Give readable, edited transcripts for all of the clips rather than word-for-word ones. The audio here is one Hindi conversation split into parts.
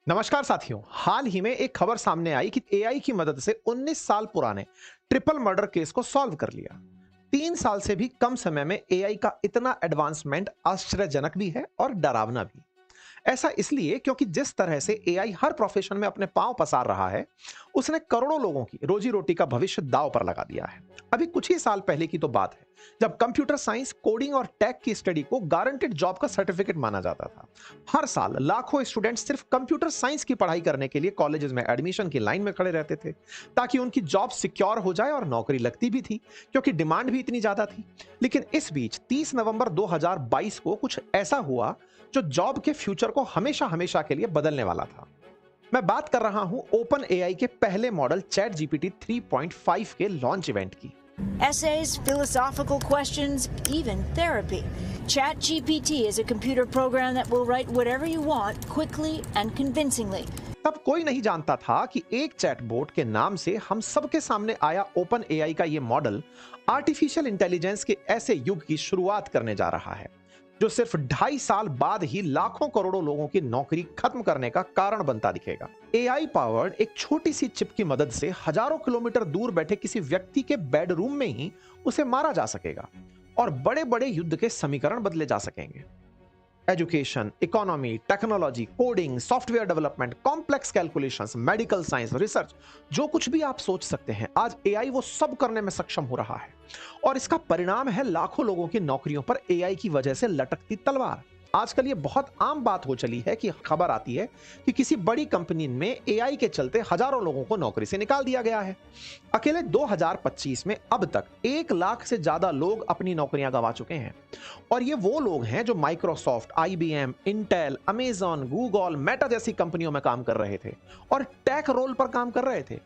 नमस्कार साथियों। हाल ही में एक खबर सामने आई कि एआई की मदद से 19 साल पुराने ट्रिपल मर्डर केस को सॉल्व कर लिया। 3 साल से भी कम समय में एआई का इतना एडवांसमेंट आश्चर्यजनक भी है और डरावना भी। ऐसा इसलिए क्योंकि जिस तरह से एआई हर प्रोफेशन में अपने पांव पसार रहा है, उसने करोड़ों लोगों की रोजी रोटी का भविष्य दांव पर लगा दिया है। अभी कुछ ही साल पहले की तो बात है जब कंप्यूटर साइंस, कोडिंग और टेक की स्टडी को गारंटेड जॉब का सर्टिफिकेट माना जाता था। हर साल लाखों स्टूडेंट्स सिर्फ कंप्यूटर साइंस की पढ़ाई करने के लिए कॉलेजेस में एडमिशन की लाइन में खड़े रहते थे ताकि उनकी जॉब सिक्योर हो जाए, और नौकरी लगती भी थी क्योंकि डिमांड भी इतनी ज्यादा थी। लेकिन इस बीच 30 नवंबर 2022 को कुछ ऐसा हुआ जो जॉब के फ्यूचर को हमेशा हमेशा के लिए बदलने वाला था। मैं बात कर रहा हूं ओपन एआई के पहले मॉडल चैट जीपीटी 3.5 के लॉन्च इवेंट की। Essays, philosophical questions, even therapy. ChatGPT is a computer program that will write whatever you want quickly and convincingly. तब कोई नहीं जानता था कि एक चैटबॉट के नाम से हम सबके सामने आया ओपन एआई का ये मॉडल आर्टिफिशियल इंटेलिजेंस के ऐसे युग की शुरुआत करने जा रहा है जो सिर्फ 2.5 साल बाद ही लाखों करोड़ों लोगों की नौकरी खत्म करने का कारण बनता दिखेगा। एआई पावर्ड एक छोटी सी चिप की मदद से हजारों किलोमीटर दूर बैठे किसी व्यक्ति के बेडरूम में ही उसे मारा जा सकेगा और बड़े बड़े युद्ध के समीकरण बदले जा सकेंगे। Education, economy, technology, coding, software development, complex calculations, medical science, research, जो कुछ भी आप सोच सकते हैं आज एआई वो सब करने में सक्षम हो रहा है। और इसका परिणाम है लाखों लोगों की नौकरियों पर एआई की वजह से लटकती तलवार। आजकल ये बहुत आम बात हो चली है कि खबर आती है कि किसी बड़ी कंपनी में एआई के चलते हजारों लोगों को नौकरी से निकाल दिया गया है। अकेले 2025 में अब तक 1 लाख से ज्यादा लोग अपनी नौकरियां गंवा चुके हैं। और ये वो लोग हैं जो Microsoft, IBM, Intel, Amazon, Google, Meta जैसी कंपनियों में काम कर रहे थे और टेक रोल पर काम कर रहे थे।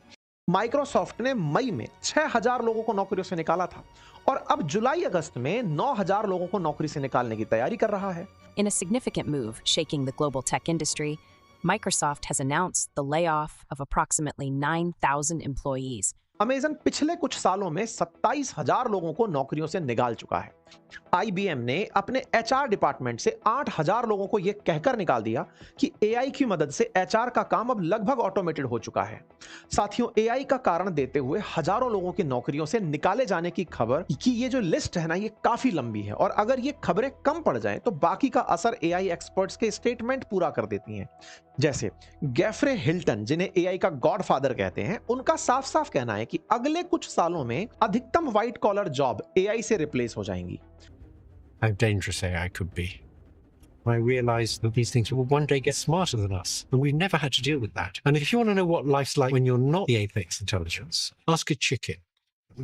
माइक्रोसॉफ्ट ने मई में 6000 लोगों को नौकरियों से निकाला था और अब जुलाई अगस्त में 9000 लोगों को नौकरी से निकालने की तैयारी कर रहा है। In a significant move shaking the global tech industry, Microsoft has announced the layoff of approximately 9,000 employees. Amazon पिछले कुछ सालों में 27,000 लोगों को नौकरियों से निकाल चुका है। आईबीएम ने अपने एचआर डिपार्टमेंट से 8,000 लोगों को यह कहकर निकाल दिया कि एआई की मदद से एचआर का काम अब लगभग ऑटोमेटेड हो चुका है। साथियों, एआई का कारण देते हुए हजारों लोगों की नौकरियों से निकाले जाने की खबर की ये जो लिस्ट है ना, ये काफी लंबी है और अगर ये खबरें कम पड़ जाएं तो बाकी का असर एआई एक्सपर्ट्स के स्टेटमेंट पूरा कर देती हैं। जैसे गेफ्रे हिल्टन, जिन्हें एआई का गॉडफादर कहते हैं, उनका साफ साफ कहना है कि अगले कुछ सालों में अधिकतम व्हाइट कॉलर जॉब एआई से रिप्लेस हो जाएंगी। How dangerous AI could be. I realized that these things will one day get smarter than us, and we've never had to deal with that. And if you want to know what life's like when you're not the apex intelligence, ask a chicken.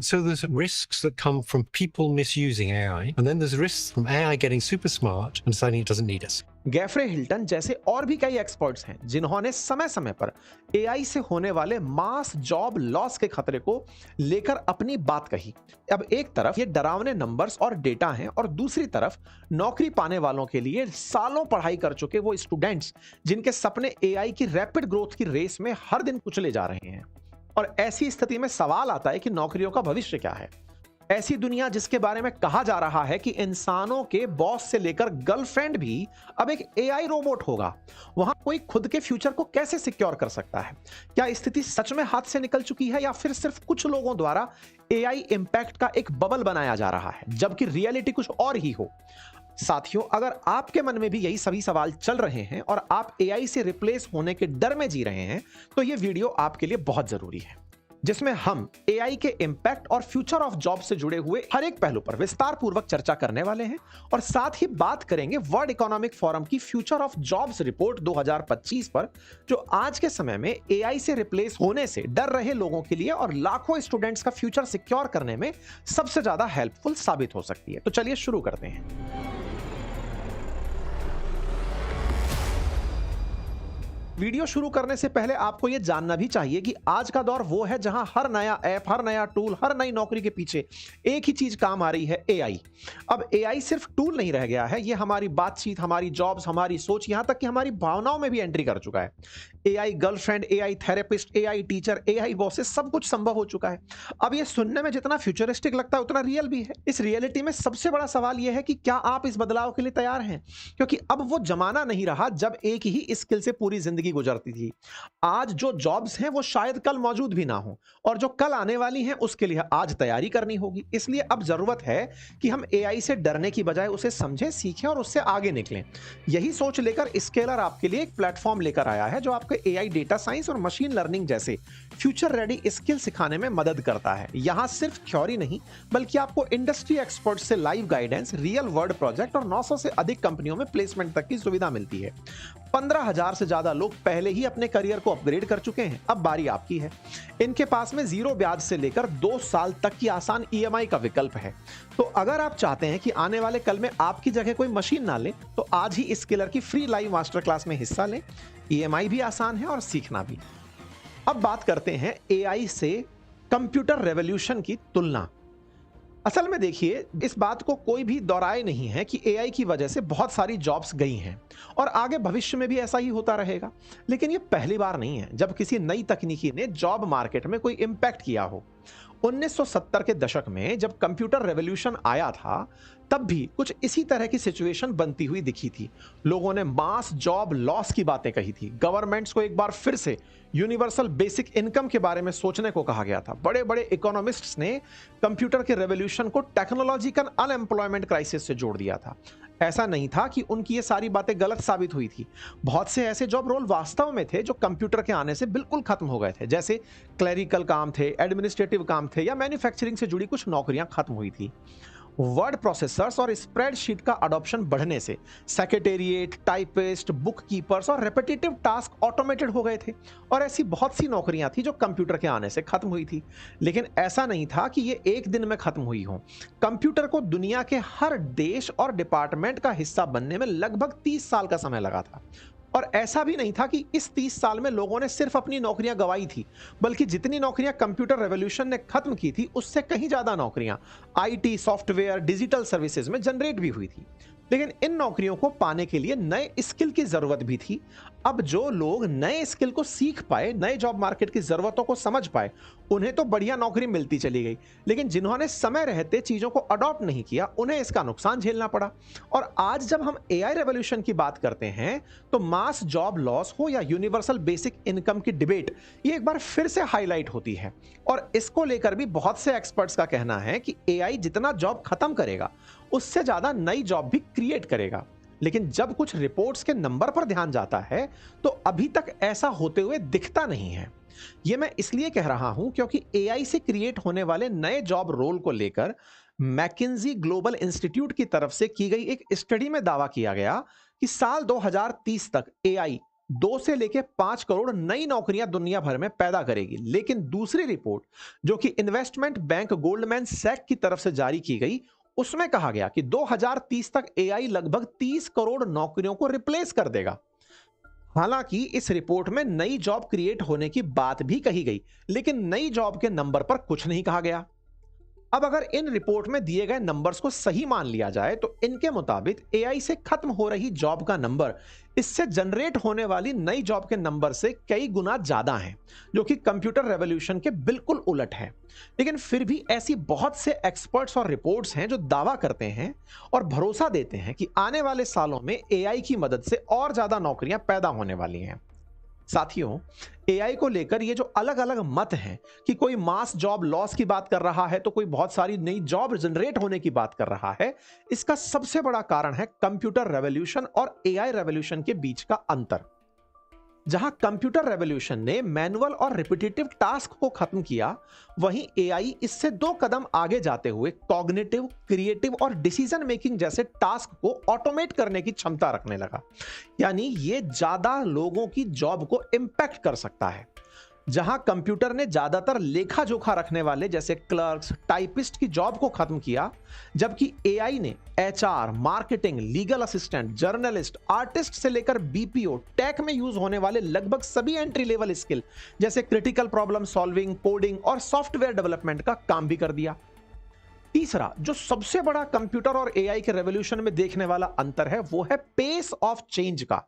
So there's risks that come from people misusing AI, and then there's risks from AI getting super smart and deciding it doesn't need us. Geoffrey Hinton जैसे और भी कई एक्सपर्ट्स हैं जिन्होंने समय समय पर एआई से होने वाले मास जॉब लॉस के खतरे को लेकर अपनी बात कही। अब एक तरफ ये डरावने नंबर्स और डेटा हैं और दूसरी तरफ नौकरी पाने वालों के लिए सालों पढ़ाई कर चुके वो स्टूडेंट्स जिनके सपने एआई की रैपिड ग्रोथ की रेस में हर दिन कुचले जा रहे हैं। और ऐसी स्थिति में सवाल आता है कि नौकरियों का भविष्य क्या है। ऐसी दुनिया जिसके बारे में कहा जा रहा है कि इंसानों के बॉस से लेकर गर्लफ्रेंड भी अब एक एआई रोबोट होगा, वहां कोई खुद के फ्यूचर को कैसे सिक्योर कर सकता है? क्या स्थिति सच में हाथ से निकल चुकी है या फिर सिर्फ कुछ लोगों द्वारा एआई इंपैक्ट का एक बबल बनाया जा रहा है जबकि रियलिटी कुछ और ही हो? साथियों, अगर आपके मन में भी यही सभी सवाल चल रहे हैं और आप एआई से रिप्लेस होने के डर में जी रहे हैं तो यह वीडियो आपके लिए बहुत जरूरी है, जिसमें हम एआई के इंपैक्ट और फ्यूचर ऑफ जॉब से जुड़े हुए हर एक पहलू पर विस्तार पूर्वक चर्चा करने वाले हैं और साथ ही बात करेंगे वर्ल्ड इकोनॉमिक फोरम की फ्यूचर ऑफ जॉब्स रिपोर्ट 2025 पर, जो आज के समय में एआई से रिप्लेस होने से डर रहे लोगों के लिए और लाखों स्टूडेंट्स का फ्यूचर सिक्योर करने में सबसे ज्यादा हेल्पफुल साबित हो सकती है। तो चलिए शुरू करते हैं। वीडियो शुरू करने से पहले आपको यह जानना भी चाहिए कि आज का दौर वो है जहां हर नया ऐप, हर नया टूल, हर नई नौकरी के पीछे एक ही चीज काम आ रही है, एआई। अब एआई सिर्फ टूल नहीं रह गया है, ये हमारी बातचीत, हमारी जॉब्स, हमारी सोच, यहां तक कि हमारी भावनाओं में भी एंट्री कर चुका है। AI girlfriend, AI therapist, AI teacher, AI bosses, सब कुछ संभव हो चुका है। अब ये सुनने में जितना फ्यूचरिस्टिक लगता है उतना रियल भी है। इस रियलिटी में सबसे बड़ा सवाल यह है कि क्या आप इस बदलाव के लिए तैयार हैं? क्योंकि अब वो जमाना नहीं रहा जब एक ही स्किल से पूरी जिंदगी जिंदगी गुजरती थी। आज जो जॉब्स हैं वो शायद कल मौजूद भी ना हो, और जो कल आने वाली हैं उसके लिए आज तैयारी करनी होगी। इसलिए अब जरूरत है कि हम एआई से डरने की बजाय उसे समझें, सीखें और उससे आगे निकलें। यही सोच लेकर स्केलर आपके लिए एक प्लेटफॉर्म लेकर आया है जो आपको एआई, डेटा साइंस और मशीन लर्निंग जैसे फ्यूचर रेडी स्किल सिखाने में मदद करता है। यहाँ सिर्फ थ्योरी नहीं, बल्कि आपको इंडस्ट्री एक्सपर्ट से live guidance, real world project और 900 से अधिक कंपनियों में प्लेसमेंट तक की सुविधा मिलती है। 15,000 से ज्यादा लोग पहले ही अपने करियर को अपग्रेड कर चुके हैं, अब बारी आपकी है। इनके पास में 0 ब्याज से लेकर 2 साल तक की आसान ईएमआई का विकल्प है। तो अगर आप चाहते हैं कि आने वाले कल में आपकी जगह कोई मशीन ना ले, तो आज ही स्किलर की फ्री लाइव मास्टर क्लास में हिस्सा लें। ईएमआई भी आसान है और सीखना भी। अब बात करते हैं एआई से कंप्यूटर रेवोल्यूशन की तुलना। असल में देखिए, इस बात को कोई भी दोहराए नहीं है कि एआई की वजह से बहुत सारी जॉब्स गई हैं और आगे भविष्य में भी ऐसा ही होता रहेगा। लेकिन यह पहली बार नहीं है जब किसी नई तकनीकी ने जॉब मार्केट में कोई इंपैक्ट किया हो। 1970 के दशक में जब कंप्यूटर रेवोल्यूशन आया था, तब भी कुछ इसी तरह की सिचुएशन बनती हुई दिखी थी। लोगों ने मास जॉब लॉस की बातें कही थी। गवर्नमेंट्स को एक बार फिर से यूनिवर्सल बेसिक इनकम के बारे में सोचने को कहा गया था। बड़े बड़े इकोनॉमिस्ट्स ने कंप्यूटर के रेवोल्यूशन को टेक्नोलॉजिकल अनएम्प्लॉयमेंट क्राइसिस से जोड़ दिया था। ऐसा नहीं था कि उनकी ये सारी बातें गलत साबित हुई थी। बहुत से ऐसे जॉब रोल वास्तव में थे जो कंप्यूटर के आने से बिल्कुल खत्म हो गए थे, जैसे क्लरिकल काम थे, एडमिनिस्ट्रेटिव काम थे या मैन्युफैक्चरिंग से जुड़ी कुछ नौकरियां खत्म हुई थी। वर्ड प्रोसेसर्स और स्प्रेडशीट का अडॉप्शन बढ़ने से सेक्रेटेरिएट, टाइपिस्ट, बुक कीपर्स और रेपिटेटिव टास्क ऑटोमेटेड हो गए थे, और ऐसी बहुत सी नौकरियां थी जो कंप्यूटर के आने से खत्म हुई थी। लेकिन ऐसा नहीं था कि ये एक दिन में खत्म हुई हो। कंप्यूटर को दुनिया के हर देश और डिपार्टमेंट का हिस्सा बनने में लगभग 30 साल का समय लगा था। और ऐसा भी नहीं था कि इस 30 साल में लोगों ने सिर्फ अपनी नौकरियां गंवाई थी, बल्कि जितनी नौकरियां कंप्यूटर रेवोल्यूशन ने खत्म की थी, उससे कहीं ज्यादा नौकरियां आईटी, सॉफ्टवेयर, डिजिटल सर्विसेज में जनरेट भी हुई थी। लेकिन इन नौकरियों को पाने के लिए नए स्किल की जरूरत भी थी। अब जो लोग नए स्किल को सीख पाए, नए जॉब मार्केट की जरूरतों को समझ पाए, उन्हें तो बढ़िया नौकरी मिलती चली गई। लेकिन जिन्होंने समय रहते चीजों को अडॉप्ट नहीं किया, उन्हें इसका नुकसान झेलना पड़ा। और आज जब हम एआई रेवोल्यूशन की बात करते हैं, तो मास जॉब लॉस हो या यूनिवर्सल बेसिक इनकम की डिबेट, ये एक बार फिर से हाईलाइट होती है। और इसको लेकर भी बहुत से एक्सपर्ट्स का कहना है कि एआई जितना जॉब खत्म करेगा, उससे ज्यादा नई जॉब भी क्रिएट करेगा। लेकिन जब कुछ रिपोर्ट्स के नंबर पर ध्यान जाता है, तो अभी तक ऐसा होते हुए दिखता नहीं है। यह मैं इसलिए कह रहा हूं क्योंकि एआई से क्रिएट होने वाले नए जॉब रोल को लेकर मैकिन्जी ग्लोबल इंस्टीट्यूट की तरफ से की गई एक स्टडी में दावा किया गया कि साल 2030 तक एआई 2 से लेकर 5 करोड़ नई नौकरियां दुनिया भर में पैदा करेगी। लेकिन दूसरी रिपोर्ट, जो कि इन्वेस्टमेंट बैंक गोल्डमैन सैक की तरफ से जारी की गई, उसमें कहा गया कि 2030 तक एआई लगभग 30 करोड़ नौकरियों को रिप्लेस कर देगा। हालांकि इस रिपोर्ट में नई जॉब क्रिएट होने की बात भी कही गई, लेकिन नई जॉब के नंबर पर कुछ नहीं कहा गया। अब अगर इन रिपोर्ट में दिए गए नंबर्स को सही मान लिया जाए, तो इनके मुताबिक एआई से खत्म हो रही जॉब का नंबर इससे जनरेट होने वाली नई जॉब के नंबर से कई गुना ज्यादा है, जो कि कंप्यूटर रेवोल्यूशन के बिल्कुल उलट है। लेकिन फिर भी ऐसी बहुत से एक्सपर्ट्स और रिपोर्ट्स हैं जो दावा करते हैं और भरोसा देते हैं कि आने वाले सालों में एआई की मदद से और ज्यादा नौकरियां पैदा होने वाली हैं। साथियों, एआई को लेकर ये जो अलग अलग मत हैं कि कोई मास जॉब लॉस की बात कर रहा है, तो कोई बहुत सारी नई जॉब जनरेट होने की बात कर रहा है, इसका सबसे बड़ा कारण है कंप्यूटर रेवोल्यूशन और एआई रेवोल्यूशन के बीच का अंतर। जहां कंप्यूटर रेवोल्यूशन ने मैनुअल और रिपीटेटिव टास्क को खत्म किया, वहीं एआई इससे 2 कदम आगे जाते हुए कॉग्निटिव, क्रिएटिव और डिसीजन मेकिंग जैसे टास्क को ऑटोमेट करने की क्षमता रखने लगा। यानी ये ज्यादा लोगों की जॉब को इंपैक्ट कर सकता है। जहां कंप्यूटर ने ज्यादातर लेखा जोखा रखने वाले जैसे क्लर्क्स, टाइपिस्ट की जॉब को खत्म किया, जबकि एआई ने HR, marketing, legal assistant, journalist, artist से लेकर बीपीओ, टेक में यूज होने वाले लगभग सभी एंट्री लेवल स्किल जैसे क्रिटिकल प्रॉब्लम सॉल्विंग, कोडिंग और सॉफ्टवेयर डेवलपमेंट का काम भी कर दिया। तीसरा, जो सबसे बड़ा कंप्यूटर और एआई के रेवोल्यूशन में देखने वाला अंतर है, वो है पेस ऑफ चेंज का।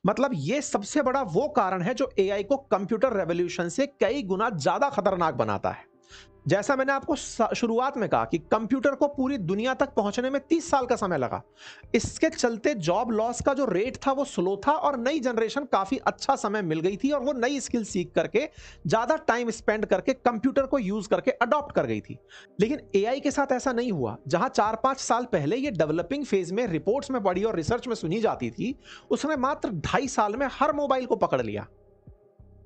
मतलब ये सबसे बड़ा वो कारण है जो एआई को कंप्यूटर रेवोल्यूशन से कई गुना ज्यादा खतरनाक बनाता है। जैसा मैंने आपको शुरुआत में कहा कि कंप्यूटर को पूरी दुनिया तक पहुंचने में 30 साल का समय लगा। इसके चलते जॉब लॉस का जो रेट था वो स्लो था और नई जनरेशन काफी अच्छा समय मिल गई थी और वो नई स्किल सीख करके ज्यादा टाइम स्पेंड करके कंप्यूटर को यूज करके अडॉप्ट कर गई थी। लेकिन एआई के साथ ऐसा नहीं हुआ। जहां 4-5 साल पहले ये डेवलपिंग फेज में रिपोर्ट्स में पढ़ी और रिसर्च में सुनी जाती थी, उसने मात्र 2.5 साल में हर मोबाइल को पकड़ लिया।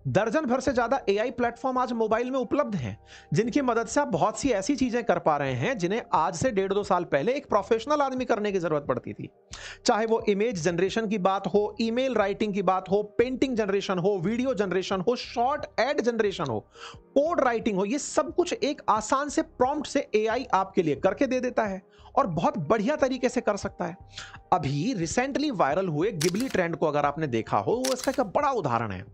दर्जन भर से ज्यादा एआई प्लेटफॉर्म आज मोबाइल में उपलब्ध हैं, जिनकी मदद से आप बहुत सी ऐसी चीजें कर पा रहे हैं जिन्हें आज से 1.5-2 साल पहले एक प्रोफेशनल आदमी करने की जरूरत पड़ती थी। चाहे वो इमेज जनरेशन की बात हो, ईमेल राइटिंग की बात हो, पेंटिंग जनरेशन हो, वीडियो जनरेशन हो, शॉर्ट एड जनरेशन हो, कोड राइटिंग हो, ये सब कुछ एक आसान से प्रॉम्प्ट से एआई आपके लिए करके दे देता है और बहुत बढ़िया तरीके से कर सकता है। अभी रिसेंटली वायरल हुए गिबली ट्रेंड को अगर आपने देखा हो, वो इसका एक बड़ा उदाहरण है।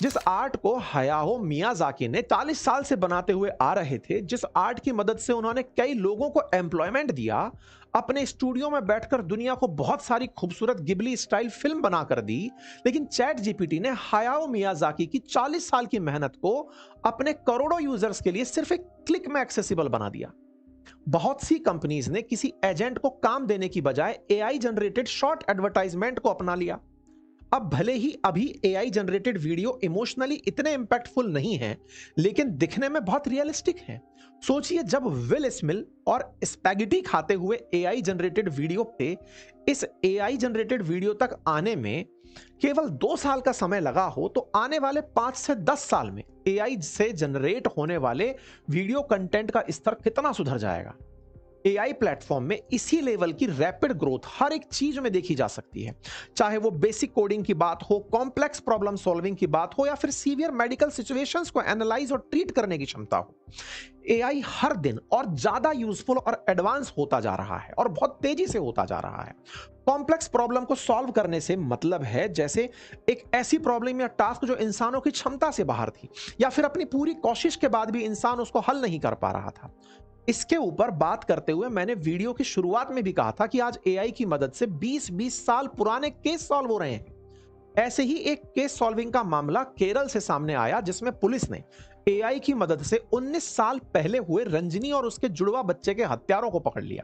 जिस आर्ट को हयाओ मियाजाकी ने 40 साल से बनाते हुए आ रहे थे, जिस आर्ट की मदद से उन्होंने कई लोगों को एम्प्लॉयमेंट दिया, अपने स्टूडियो में बैठकर दुनिया को बहुत सारी खूबसूरत गिबली स्टाइल फिल्म बनाकर दी, लेकिन चैट जीपीटी ने हयाओ मियाजाकी की 40 साल की मेहनत को अपने करोड़ों यूजर्स के लिए सिर्फ एक क्लिक में एक्सेसिबल बना दिया। बहुत सी कंपनीज ने किसी एजेंट को काम देने की बजाय एआई जनरेटेड शॉर्ट एडवर्टाइजमेंट को अपना लिया। अब भले ही अभी एआई जनरेटेड वीडियो इमोशनली इतने इंपैक्टफुल नहीं हैं, लेकिन दिखने में बहुत रियलिस्टिक हैं। सोचिए, जब विल स्मिथ और स्पैगेटी खाते हुए एआई जनरेटेड वीडियो पे इस एआई जनरेटेड वीडियो तक आने में केवल 2 साल का समय लगा हो, तो आने वाले 5 से 10 साल में एआई से जनरेट होने वाले वीडियो कंटेंट का स्तर कितना सुधर जाएगा। एआई प्लेटफॉर्म में इसी लेवल की रैपिड ग्रोथ हर एक चीज में देखी जा सकती है, चाहे वो बेसिक कोडिंग की बात हो, कॉम्प्लेक्स प्रॉब्लम सॉल्विंग की बात हो, या फिर सीवियर मेडिकल सिचुएशंस को एनालाइज और ट्रीट करने की क्षमता हो। एआई हर दिन और ज्यादा यूजफुल और एडवांस होता जा रहा है और बहुत तेजी से होता जा रहा है। कॉम्प्लेक्स प्रॉब्लम को सॉल्व करने से मतलब है जैसे एक ऐसी प्रॉब्लम या टास्क जो इंसानों की क्षमता से बाहर थी, या फिर अपनी पूरी कोशिश के बाद भी इंसान उसको हल नहीं कर पा रहा था। इसके ऊपर बात करते हुए मैंने वीडियो की शुरुआत में भी कहा था कि आज एआई की मदद से 20-20 साल पुराने केस सॉल्व हो रहे हैं। ऐसे ही एक केस सॉल्विंग का मामला केरल से सामने आया, जिसमें पुलिस ने एआई की मदद से 19 साल पहले हुए रंजनी और उसके जुड़वा बच्चे के हत्यारों को पकड़ लिया।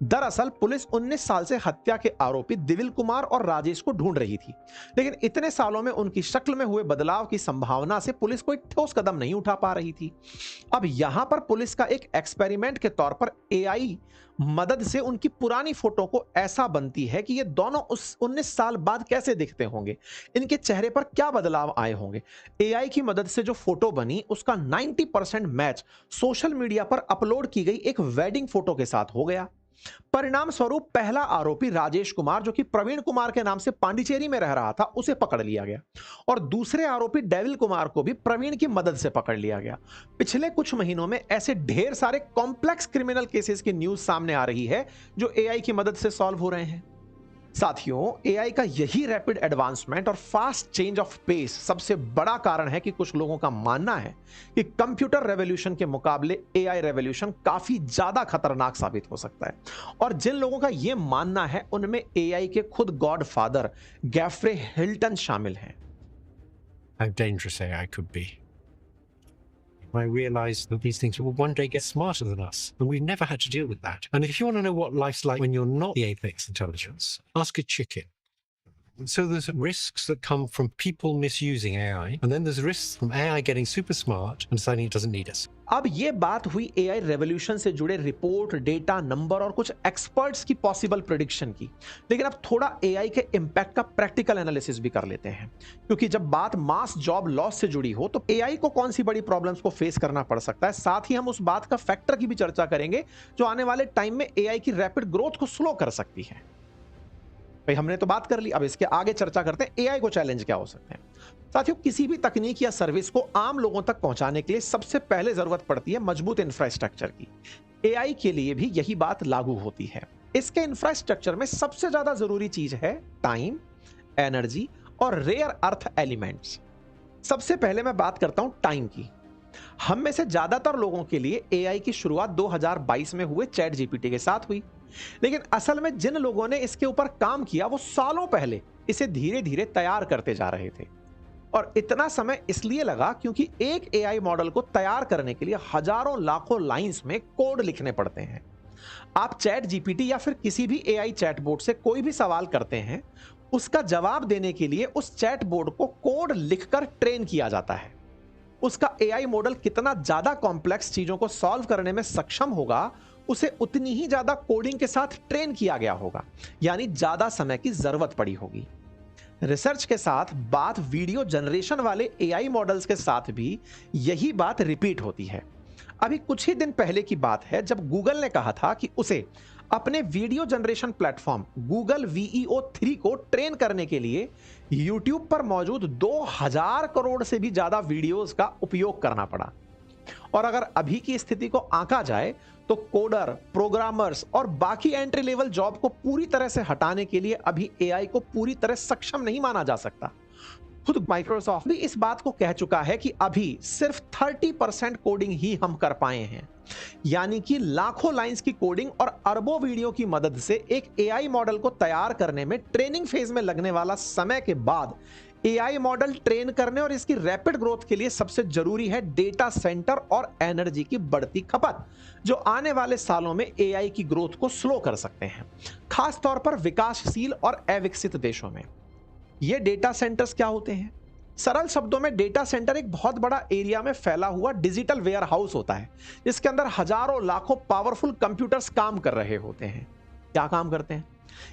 दरअसल पुलिस 19 साल से हत्या के आरोपी दिविल कुमार और राजेश को ढूंढ रही थी, लेकिन इतने सालों में उनकी शक्ल में हुए बदलाव की संभावना से पुलिस कोई ठोस कदम नहीं उठा पा रही थी। अब यहां पर पुलिस का एक एक्सपेरिमेंट के तौर पर एआई मदद से उनकी पुरानी फोटो को ऐसा बनती है कि ये दोनों उस 19 साल बाद कैसे दिखते होंगे, इनके चेहरे पर क्या बदलाव आए होंगे। एआई की मदद से जो फोटो बनी उसका 90% मैच सोशल मीडिया पर अपलोड की गई एक वेडिंग फोटो के साथ हो गया। परिणाम स्वरूप पहला आरोपी राजेश कुमार, जो कि प्रवीण कुमार के नाम से पांडिचेरी में रह रहा था, उसे पकड़ लिया गया और दूसरे आरोपी डेविल कुमार को भी प्रवीण की मदद से पकड़ लिया गया। पिछले कुछ महीनों में ऐसे ढेर सारे कॉम्प्लेक्स क्रिमिनल केसेस की न्यूज सामने आ रही है जो एआई की मदद से सॉल्व हो रहे हैं। साथियों, एआई का यही रैपिड एडवांसमेंट और फास्ट चेंज ऑफ पेस सबसे बड़ा कारण है कि कुछ लोगों का मानना है कि कंप्यूटर रेवोल्यूशन के मुकाबले एआई रेवोल्यूशन काफी ज्यादा खतरनाक साबित हो सकता है। और जिन लोगों का यह मानना है उनमें एआई के खुद गॉड फादर गैफ्रे हिल्टन शामिल हैं। How dangerous AI could be. I realized that these things will one day get smarter than us, and we've never had to deal with that. And if you want to know what life's like when you're not the apex intelligence, ask a chicken. So there's risks that come from people misusing AI, and then there's risks from AI getting super smart and deciding it doesn't need us. अब ये बात हुई एआई रेवोल्यूशन से जुड़े रिपोर्ट, डेटा, नंबर और कुछ एक्सपर्ट्स की पॉसिबल प्रेडिक्शन की। लेकिन अब थोड़ा एआई के इंपैक्ट का प्रैक्टिकल एनालिसिस भी कर लेते हैं, क्योंकि जब बात मास जॉब लॉस से जुड़ी हो तो एआई को कौन सी बड़ी प्रॉब्लम्स को फेस करना पड़ सकता है। साथ ही हम उस बात का फैक्टर की भी चर्चा करेंगे जो आने वाले टाइम में एआई की रैपिड ग्रोथ को स्लो कर सकती है। भाई, हमने तो बात कर ली, अब इसके आगे चर्चा करते हैं एआई को चैलेंज क्या हो सकते हैं। साथियों, किसी भी तकनीक या सर्विस को आम लोगों तक पहुंचाने के लिए सबसे पहले जरूरत पड़ती है मजबूत इंफ्रास्ट्रक्चर की। एआई के लिए भी यही बात लागू होती है। इसके इंफ्रास्ट्रक्चर में सबसे ज्यादा जरूरी चीज है टाइम, एनर्जी और रेयर अर्थ एलिमेंट्स। सबसे पहले मैं बात करता हूं टाइम की। हम में से ज्यादातर लोगों के लिए एआई की शुरुआत 2022 में हुए चैट जीपीटी के साथ हुई, लेकिन असल में जिन लोगों ने इसके ऊपर काम किया वो सालों पहले इसे धीरे धीरे तैयार करते जा रहे थे। और इतना समय इसलिए लगा क्योंकि एक एआई मॉडल को तैयार करने के लिए हजारों लाखों लाइंस में कोड लिखने पड़ते हैं। आप चैट जीपीटी या फिर किसी भी एआई चैटबॉट से कोई भी सवाल करते हैं, उसका जवाब देने के लिए उस चैटबॉट को कोड लिखकर ट्रेन किया जाता है। उसका एआई मॉडल कितना ज्यादा कॉम्प्लेक्स चीजों को सॉल्व करने में सक्षम होगा, उसे उतनी ही ज्यादा कोडिंग के साथ ट्रेन किया गया होगा, यानी ज्यादा समय की जरूरत पड़ी होगी। रिसर्च के साथ बात वीडियो जनरेशन वाले एआई मॉडल्स के साथ भी यही बात रिपीट होती है। अभी कुछ ही दिन पहले की बात है जब गूगल ने कहा था कि उसे अपने वीडियो जनरेशन प्लेटफॉर्म गूगल वीईओ 3 को ट्रेन करने के लिए YouTube पर मौजूद 2000 करोड़ से भी ज्यादा वीडियोस का उपयोग करना पड़ा। और अगर अभी की स्थिति को आंका जाए तो कोडर, प्रोग्रामर्स और बाकी एंट्री लेवल जॉब को पूरी तरह से हटाने के लिए अभी एआई को पूरी तरह सक्षम नहीं माना जा सकता। खुद माइक्रोसॉफ्ट भी इस बात को कह चुका है कि अभी सिर्फ 30% कोडिंग ही हम कर पाए हैं, यानी कि लाखों लाइंस की कोडिंग और अरबों वीडियो की मदद से एक एआई मॉडल को तैयार करने में ट्रेनिंग फेज में लगने वाला समय के बाद एआई मॉडल ट्रेन करने और इसकी रैपिड ग्रोथ के लिए सबसे जरूरी है डेटा सेंटर और एनर्जी की बढ़ती खपत, जो आने वाले सालों में एआई की ग्रोथ को स्लो कर सकते हैं, खास तौर पर विकासशील और अविकसित देशों में। ये डेटा सेंटर्स क्या होते हैं? सरल शब्दों में डेटा सेंटर एक बहुत बड़ा एरिया में फैला हुआ डिजिटल वेयर हाउस होता है, जिसके अंदर हजारों लाखों पावरफुल कंप्यूटर्स काम कर रहे होते हैं। क्या काम करते हैं?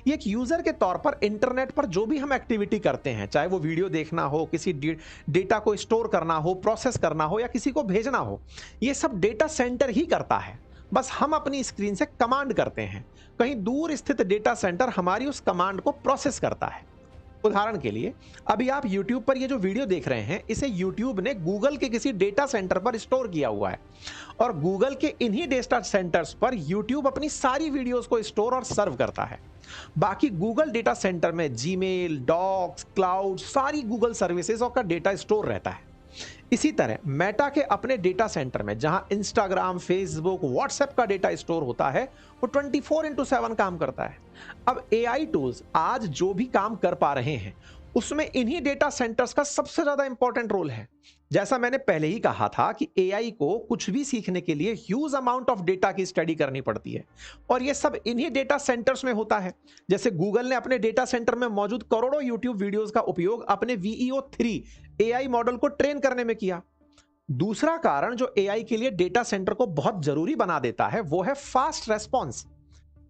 ये एक यूजर के तौर पर इंटरनेट पर जो भी हम एक्टिविटी करते हैं, चाहे वो वीडियो देखना हो, किसी डेटा को स्टोर करना हो, प्रोसेस करना हो या किसी को भेजना हो, ये सब डेटा सेंटर ही करता है। बस हम अपनी स्क्रीन से कमांड करते हैं, कहीं दूर स्थित डेटा सेंटर हमारी उस कमांड को प्रोसेस करता है। उदाहरण के लिए अभी आप YouTube पर ये जो वीडियो देख रहे हैं, इसे YouTube ने गूगल के किसी डेटा सेंटर पर स्टोर किया हुआ है और गूगल के इन्हीं डेटा सेंटर्स पर YouTube अपनी सारी वीडियोस को स्टोर और सर्व करता है। बाकी गूगल डेटा सेंटर में जीमेल, डॉक्स, क्लाउड, सारी गूगल सर्विसेज का डेटा स्टोर रहता है। इसी तरह मेटा के अपने डेटा सेंटर में जहां इंस्टाग्राम, फेसबुक, व्हाट्सएप का डेटा स्टोर होता है, वो 24/7 काम करता है। अब एआई टूल्स आज जो भी काम कर पा रहे हैं उसमें इन्हीं डेटा सेंटर्स का सबसे ज्यादा इंपॉर्टेंट रोल है। जैसा मैंने पहले ही कहा था कि एआई को कुछ भी सीखने के लिए ह्यूज अमाउंट ऑफ डेटा की स्टडी करनी पड़ती है और ये सब इन्हीं डेटा सेंटर्स में होता है। जैसे गूगल ने अपने डेटा सेंटर में मौजूद करोड़ों यूट्यूब वीडियोस का उपयोग अपने वीईओ 3 एआई मॉडल को ट्रेन करने में किया। दूसरा कारण जो एआई के लिए डेटा सेंटर को बहुत जरूरी बना देता है वो है फास्ट रेस्पॉन्स।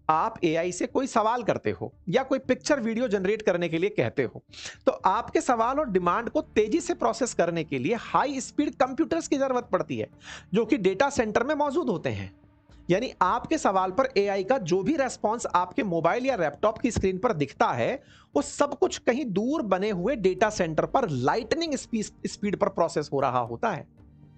आप एआई से कोई सवाल करते हो या कोई पिक्चर वीडियो जनरेट करने के लिए कहते हो, तो आपके सवाल और डिमांड को तेजी से प्रोसेस करने के लिए हाई स्पीड कंप्यूटर्स की जरूरत पड़ती है, जो कि डेटा सेंटर में मौजूद होते हैं। यानी आपके सवाल पर एआई का जो भी रेस्पॉन्स आपके मोबाइल या लैपटॉप की स्क्रीन पर दिखता है, वो सब कुछ कहीं दूर बने हुए डेटा सेंटर पर लाइटनिंग स्पीड पर प्रोसेस हो रहा होता है।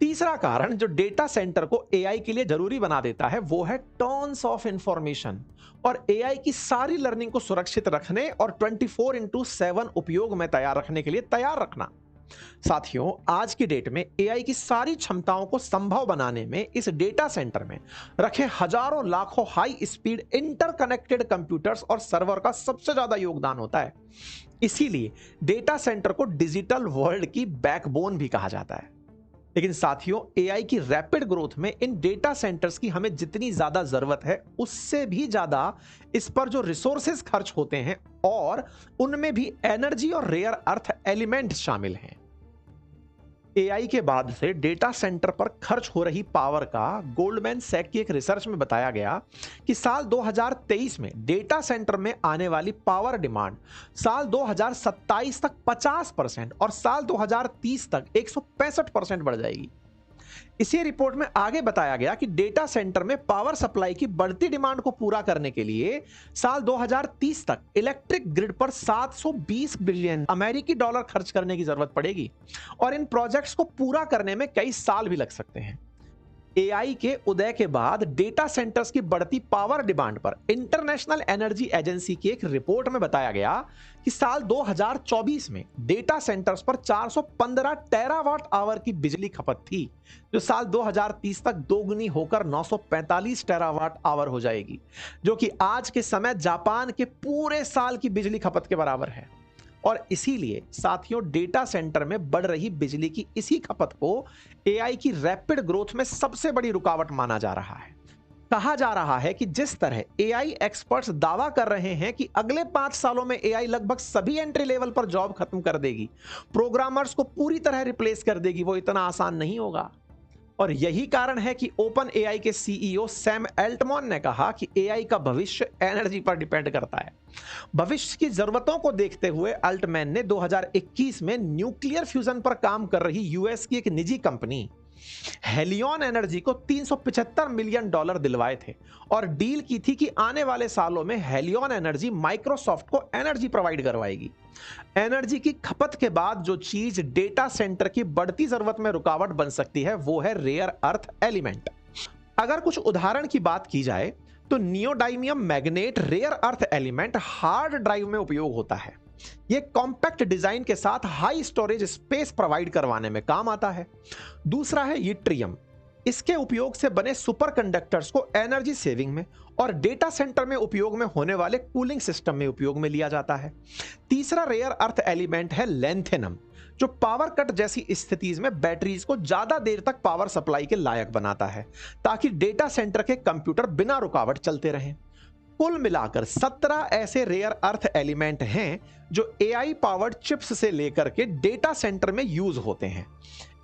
तीसरा कारण जो डेटा सेंटर को एआई के लिए जरूरी बना देता है वो है टॉन्स ऑफ इंफॉर्मेशन और एआई की सारी लर्निंग को सुरक्षित रखने और 24/7 उपयोग में तैयार रखने के लिए तैयार रखना। साथियों, आज की डेट में एआई की सारी क्षमताओं को संभव बनाने में इस डेटा सेंटर में रखे हजारों लाखों हाई स्पीड इंटरकनेक्टेड कंप्यूटर्स और सर्वर का सबसे ज्यादा योगदान होता है। इसीलिए डेटा सेंटर को डिजिटल वर्ल्ड की बैकबोन भी कहा जाता है। लेकिन साथियों, एआई की रैपिड ग्रोथ में इन डेटा सेंटर्स की हमें जितनी ज्यादा जरूरत है उससे भी ज्यादा इस पर जो रिसोर्सेज खर्च होते हैं और उनमें भी एनर्जी और रेयर अर्थ एलिमेंट शामिल हैं। एआई के बाद से डेटा सेंटर पर खर्च हो रही पावर का गोल्डमैन सैक की एक रिसर्च में बताया गया कि साल 2023 में डेटा सेंटर में आने वाली पावर डिमांड साल 2027 तक 50% और साल 2030 तक 165% बढ़ जाएगी। इसी रिपोर्ट में आगे बताया गया कि डेटा सेंटर में पावर सप्लाई की बढ़ती डिमांड को पूरा करने के लिए साल 2030 तक इलेक्ट्रिक ग्रिड पर 720 बिलियन अमेरिकी डॉलर खर्च करने की जरूरत पड़ेगी और इन प्रोजेक्ट्स को पूरा करने में कई साल भी लग सकते हैं। एआई के उदय के बाद डेटा सेंटर्स की बढ़ती पावर डिमांड पर इंटरनेशनल एनर्जी एजेंसी की एक रिपोर्ट में बताया गया कि साल 2024 में डेटा सेंटर्स पर 415 टेरावाट आवर की बिजली खपत थी, जो साल 2030 तक दोगुनी होकर 945 टेरावाट आवर हो जाएगी, जो कि आज के समय जापान के पूरे साल की बिजली खपत के बराबर है। और इसीलिए साथियों डेटा सेंटर में बढ़ रही बिजली की इसी खपत को एआई की रैपिड ग्रोथ में सबसे बड़ी रुकावट माना जा रहा है। कहा जा रहा है कि जिस तरह एआई एक्सपर्ट्स दावा कर रहे हैं कि अगले 5 सालों में एआई लगभग सभी एंट्री लेवल पर जॉब खत्म कर देगी, प्रोग्रामर्स को पूरी तरह रिप्लेस कर देगी, वो इतना आसान नहीं होगा। और यही कारण है कि ओपन एआई के सीईओ सैम अल्टमैन ने कहा कि एआई का भविष्य एनर्जी पर डिपेंड करता है। भविष्य की जरूरतों को देखते हुए अल्टमैन ने 2021 में न्यूक्लियर फ्यूजन पर काम कर रही यूएस की एक निजी कंपनी हेलियन एनर्जी को $375 मिलियन दिलवाए थे और डील की थी कि आने वाले सालों में हेलियन एनर्जी माइक्रोसॉफ्ट को एनर्जी प्रोवाइड करवाएगी। एनर्जी की खपत के बाद जो चीज डेटा सेंटर की बढ़ती जरूरत में रुकावट बन सकती है वो है रेयर अर्थ एलिमेंट। अगर कुछ उदाहरण की बात की जाए तो neodymium magnet rare earth element hard drive में उपयोग होता है। यह कॉम्पैक्ट डिजाइन के साथ हाई स्टोरेज स्पेस प्रोवाइड करवाने में काम आता है। दूसरा है यट्रियम। इसके उपयोग से बने सुपर कंडक्टर्स को एनर्जी सेविंग में और डेटा सेंटर में उपयोग में होने वाले कूलिंग सिस्टम में उपयोग में लिया जाता है। तीसरा रेयर अर्थ एलिमेंट है लेंथेनम, जो पावर कट जैसी स्थितिज में बैटरीज को ज्यादा देर तक पावर सप्लाई के लायक बनाता है ताकि डेटा सेंटर के कंप्यूटर बिना रुकावट चलते रहें। कुल मिलाकर 17 ऐसे रेयर अर्थ एलिमेंट हैं जो एआई पावर्ड चिप्स से लेकर के डेटा सेंटर में यूज होते हैं।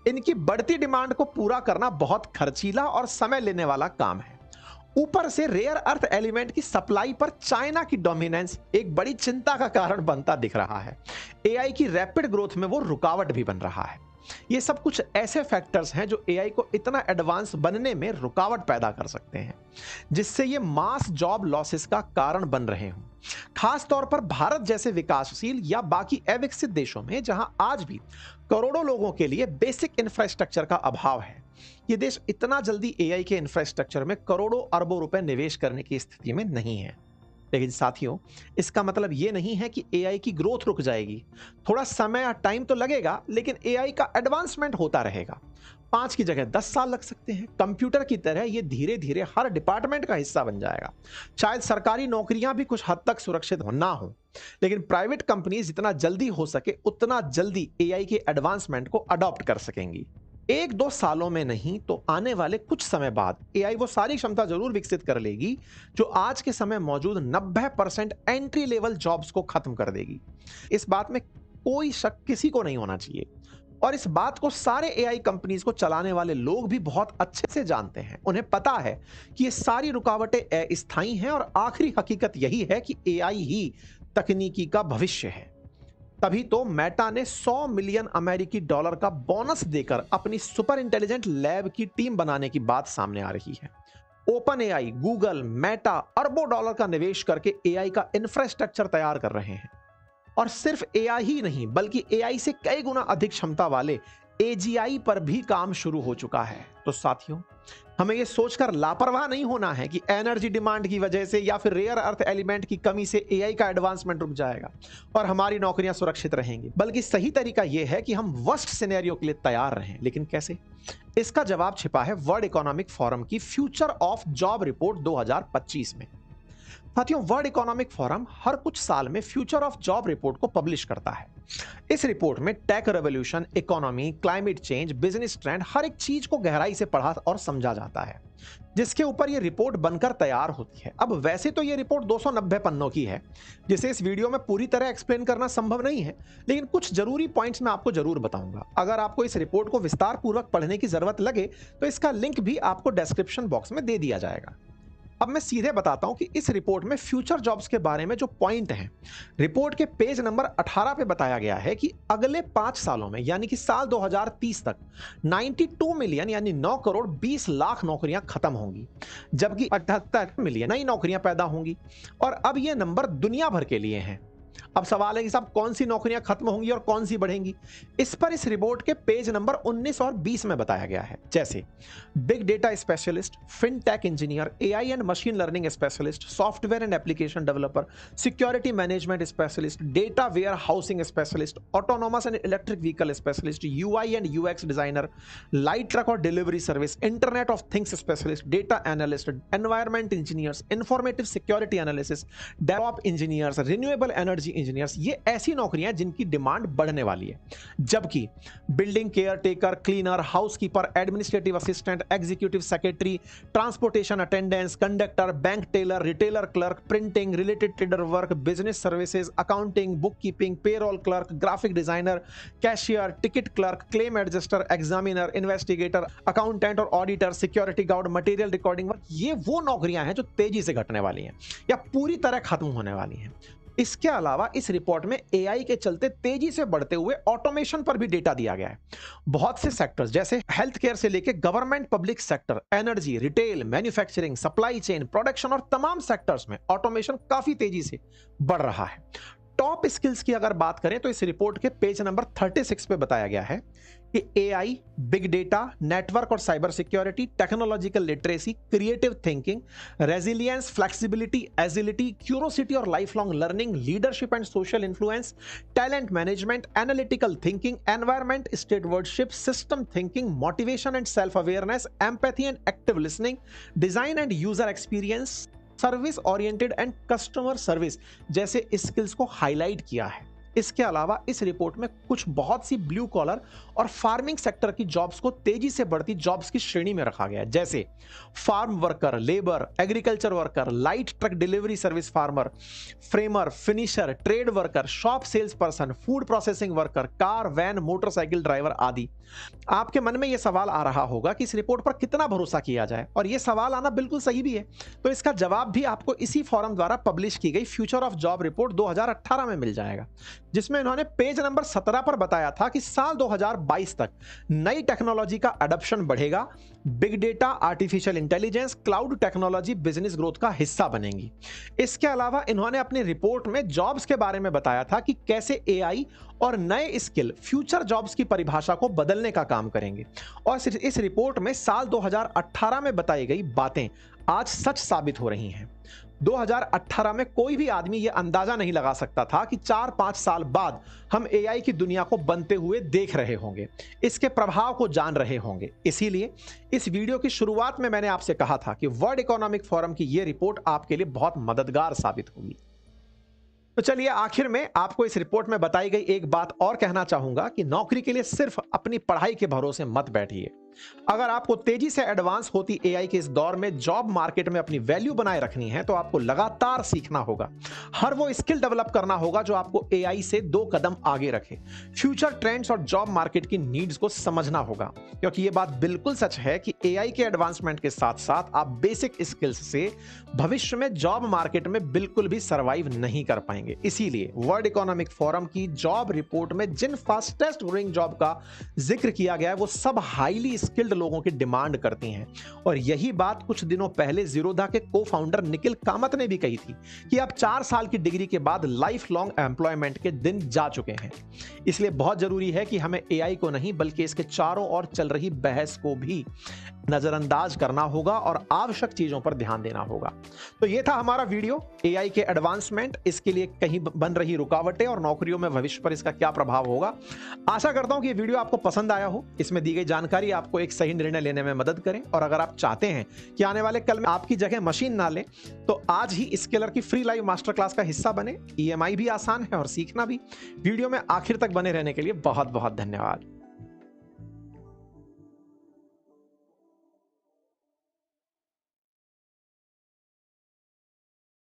इनकी बढ़ती डिमांड को पूरा करना बहुत खर्चीला और समय लेने वाला काम है। ऊपर से रेयर अर्थ एलिमेंट की सप्लाई पर चाइना की डोमिनेंस एक बड़ी चिंता का कारण बनता दिख रहा है। एआई की रैपिड ग्रोथ में वो रुकावट भी बन रहा है। ये सब कुछ ऐसे फैक्टर्स हैं जो एआई को इतना एडवांस बनने में रुकावट पैदा कर सकते हैं जिससे ये मास जॉब लॉसेस का कारण बन रहे हों। खास तौर पर भारत जैसे विकासशील या बाकी अविकसित देशों में जहां आज भी करोड़ों लोगों के लिए बेसिक इंफ्रास्ट्रक्चर का अभाव है। ये देश इतना जल्दी एआई के इंफ्रास्ट्रक्चर में करोड़ों अरबों रुपए निवेश करने की स्थिति में नहीं है। लेकिन साथियों, इसका मतलब ये नहीं है कि एआई की ग्रोथ रुक जाएगी। थोड़ा समय या टाइम तो लगेगा, लेकिन एआई का एडवांसमेंट होता रहेगा। 5 की जगह 10 साल लग सकते हैं। कंप्यूटर की तरह ये धीरे धीरे हर डिपार्टमेंट का हिस्सा बन जाएगा। शायद सरकारी नौकरियां भी कुछ हद तक सुरक्षित ना हो, लेकिन प्राइवेट कंपनीज जितना जल्दी हो सके उतना जल्दी एआई के एडवांसमेंट को अडॉप्ट कर सकेंगी। 1-2 सालों में नहीं तो आने वाले कुछ समय बाद एआई वो सारी क्षमता जरूर विकसित कर लेगी जो आज के समय मौजूद 90% एंट्री लेवल जॉब्स को खत्म कर देगी। इस बात में कोई शक किसी को नहीं होना चाहिए और इस बात को सारे एआई कंपनीज को चलाने वाले लोग भी बहुत अच्छे से जानते हैं। उन्हें पता है कि ये सारी रुकावटें अस्थायी हैं और आखिरी हकीकत यही है कि एआई ही तकनीकी का भविष्य है। तभी तो मेटा ने $100 मिलियन अमेरिकी डॉलर का बोनस देकर अपनी सुपर इंटेलिजेंट लैब की टीम बनाने की बात सामने आ रही है। ओपन एआई, गूगल, मेटा अरबों डॉलर का निवेश करके एआई का इंफ्रास्ट्रक्चर तैयार कर रहे हैं और सिर्फ एआई ही नहीं बल्कि एआई से कई गुना अधिक क्षमता वाले एजीआई पर भी काम शुरू हो चुका है। तो साथियों, हमें यह सोचकर लापरवाह नहीं होना है कि एनर्जी डिमांड की वजह से या फिर रेयर अर्थ एलिमेंट की कमी से एआई का एडवांसमेंट रुक जाएगा और हमारी नौकरियां सुरक्षित रहेंगी। बल्कि सही तरीका यह है कि हम वर्स्ट सिनेरियो के लिए तैयार रहें। लेकिन कैसे? इसका जवाब छिपा है वर्ल्ड इकोनॉमिक फोरम की फ्यूचर ऑफ जॉब रिपोर्ट 2025 में। साथियों, वर्ल्ड इकोनॉमिक फोरम हर कुछ साल में फ्यूचर ऑफ जॉब रिपोर्ट को पब्लिश करता है। इस रिपोर्ट में tech revolution, economy, climate change, business trend हर एक चीज को गहराई से पढ़ा और समझा जाता है जिसके ऊपर यह रिपोर्ट बनकर तैयार होती है। अब वैसे तो यह रिपोर्ट 290 पन्नों की है जिसे इस वीडियो में पूरी तरह एक्सप्लेन करना संभव नहीं है, लेकिन कुछ जरूरी पॉइंट्स मैं आपको जरूर बताऊंगा। अगर आपको इस रिपोर्ट को विस्तार पूर्वक पढ़ने की जरूरत लगे तो इसका लिंक भी आपको डिस्क्रिप्शन बॉक्स में दे दिया जाएगा। अब मैं सीधे बताता हूं कि इस रिपोर्ट में फ्यूचर जॉब्स के बारे में जो पॉइंट हैं, रिपोर्ट के पेज नंबर 18 पे बताया गया है कि अगले 5 सालों में यानी कि साल 2030 तक 92 मिलियन यानी 9 करोड़ 20 लाख नौकरियां खत्म होंगी, जबकि 78 मिलियन नई नौकरियां पैदा होंगी। और अब यह नंबर दुनिया भर के लिए हैं। अब सवाल है कि साहब कौन सी नौकरियां खत्म होंगी और कौन सी बढ़ेंगी? इस पर इस रिपोर्ट के पेज नंबर 19 और 20 में बताया गया है, जैसे big data specialist, fintech engineer, AI and machine learning specialist, software and application developer, security management specialist, data warehousing specialist, autonomous and electric vehicle specialist, UI and UX designer, light truck और delivery service, internet of things specialist, data analyst, environment engineers, informative security analysis, DevOps engineers, renewable energy energy engineers, ये ऐसी नौकरियां जिनकी डिमांड बढ़ने वाली है। जबकि building care taker, cleaner, housekeeper, administrative assistant, executive secretary, transportation attendance, conductor, bank teller, retailer clerk, printing, related trader work, business services, accounting, book keeping, payroll clerk, graphic designer, cashier, ticket clerk, claim adjuster, examiner, investigator, accountant और auditor, security guard, material recording work, ये वो नौकरियां हैं जो तेजी से घटने वाली हैं या पूरी तरह खत्म होने वाली हैं। इसके अलावा इस रिपोर्ट में एआई के चलते तेजी से बढ़ते हुए ऑटोमेशन पर भी डेटा दिया गया है। बहुत से सेक्टर्स जैसे हेल्थ केयर से लेकर government, public sector, energy, retail, manufacturing, supply chain, production और तमाम सेक्टर्स में ऑटोमेशन काफी तेजी से बढ़ रहा है। टॉप स्किल्स की अगर बात करें तो इस रिपोर्ट के पेज नंबर 36 पे बताया गया है कि एआई, बिग डेटा, नेटवर्क और cyber security, technological literacy, creative thinking, resilience, flexibility, agility, curiosity और life long learning, leadership and social influence, talent management, analytical thinking, environment, stewardship, system thinking, motivation and self awareness, empathy and active listening, design and user experience, service oriented and customer service जैसे स्किल्स को हाईलाइट किया है। इसके अलावा इस रिपोर्ट में कुछ बहुत सी ब्लू कॉलर और फार्मिंग सेक्टर की जॉब्स को तेजी से बढ़ती जॉब्स की श्रेणी में रखा गया है, जैसे farm worker, labour, agriculture worker, light truck delivery service farmer, framer, finisher, trade worker, shop sales person, food processing worker, car, van, motorcycle driver आदि। आपके मन में यह सवाल आ रहा होगा कि इस रिपोर्ट पर कितना भरोसा किया जाए, और यह सवाल आना बिल्कुल सही भी है। तो इसका जवाब भी आपको इसी फोरम द्वारा पब्लिश की गई फ्यूचर ऑफ जॉब रिपोर्ट 2018 में मिल जाएगा, जिसमें इन्होंने पेज नंबर 17 पर बताया था कि साल 2022 तक नई टेक्नोलॉजी का अडॉप्शन बढ़ेगा, big data, artificial intelligence, cloud technology business growth का हिस्सा बनेंगी। इसके अलावा इन्होंने अपनी रिपोर्ट में जॉब्स के बारे में बताया था कि कैसे एआई और नए स्किल फ्यूचर जॉब्स की परिभाषा को बदलने का काम करेंगे, और इस रिपोर्ट में साल 2018 में बताई गई बातें आज सच साबित हो रही हैं। 2018 में कोई भी आदमी यह अंदाजा नहीं लगा सकता था कि 4-5 साल बाद हम एआई की दुनिया को बनते हुए देख रहे होंगे, इसके प्रभाव को जान रहे होंगे। इसीलिए इस वीडियो की शुरुआत में मैंने आपसे कहा था कि वर्ल्ड इकोनॉमिक फोरम की यह रिपोर्ट आपके लिए बहुत मददगार साबित होगी। तो चलिए आखिर में आपको इस रिपोर्ट में बताई गई एक बात और कहना चाहूंगा कि नौकरी के लिए सिर्फ अपनी पढ़ाई के भरोसे मत बैठिए। अगर आपको तेजी से एडवांस होती एआई के इस दौर में जॉब मार्केट में अपनी वैल्यू बनाए रखनी है तो आपको लगातार सीखना होगा, हर वो स्किल डेवलप करना होगा जो आपको एआई से 2 कदम आगे रखे। फ्यूचर ट्रेंड्स और जॉब मार्केट की नीड्स को समझना होगा, क्योंकि ये बात बिल्कुल सच है कि एआई के एडवांसमेंट के साथ साथ आप बेसिक स्किल्स से भविष्य में जॉब मार्केट में बिल्कुल भी सर्वाइव नहीं कर पाएंगे। इसीलिए वर्ल्ड इकोनॉमिक फोरम की जॉब रिपोर्ट में जिन फास्टेस्ट ग्रोइंग जॉब का जिक्र किया गया है वो सब हाईली स्किल्ड लोगों की डिमांड करती हैं, और यही बात कुछ दिनों पहले ज़ीरोधा के को-फाउंडर निखिल कामत ने भी कही थी कि अब 4 साल की डिग्री के बाद लाइफ लॉन्ग एम्प्लॉयमेंट के दिन जा चुके हैं। इसलिए बहुत जरूरी है कि हमें एआई को नहीं बल्कि इसके चारों ओर चल रही बहस को भी नजरअंदाज करना होगा और आवश्यक चीजों पर ध्यान देना होगा। तो यह था हमारा वीडियो एआई के एडवांसमेंट, इसके लिए कहीं बन रही रुकावटें और नौकरियों में भविष्य पर इसका क्या प्रभाव होगा। आशा करता हूं कि यह वीडियो आपको पसंद आया हो, इसमें दी गई जानकारी आपको एक सही निर्णय लेने में मदद करें, और अगर आप चाहते हैं कि आने वाले कल में आपकी जगह मशीन ना ले तो आज ही स्केलर की फ्री लाइव मास्टर क्लास का हिस्सा बने। ईएमआई भी आसान है और सीखना भी। वीडियो में आखिर तक बने रहने के लिए बहुत बहुत धन्यवाद।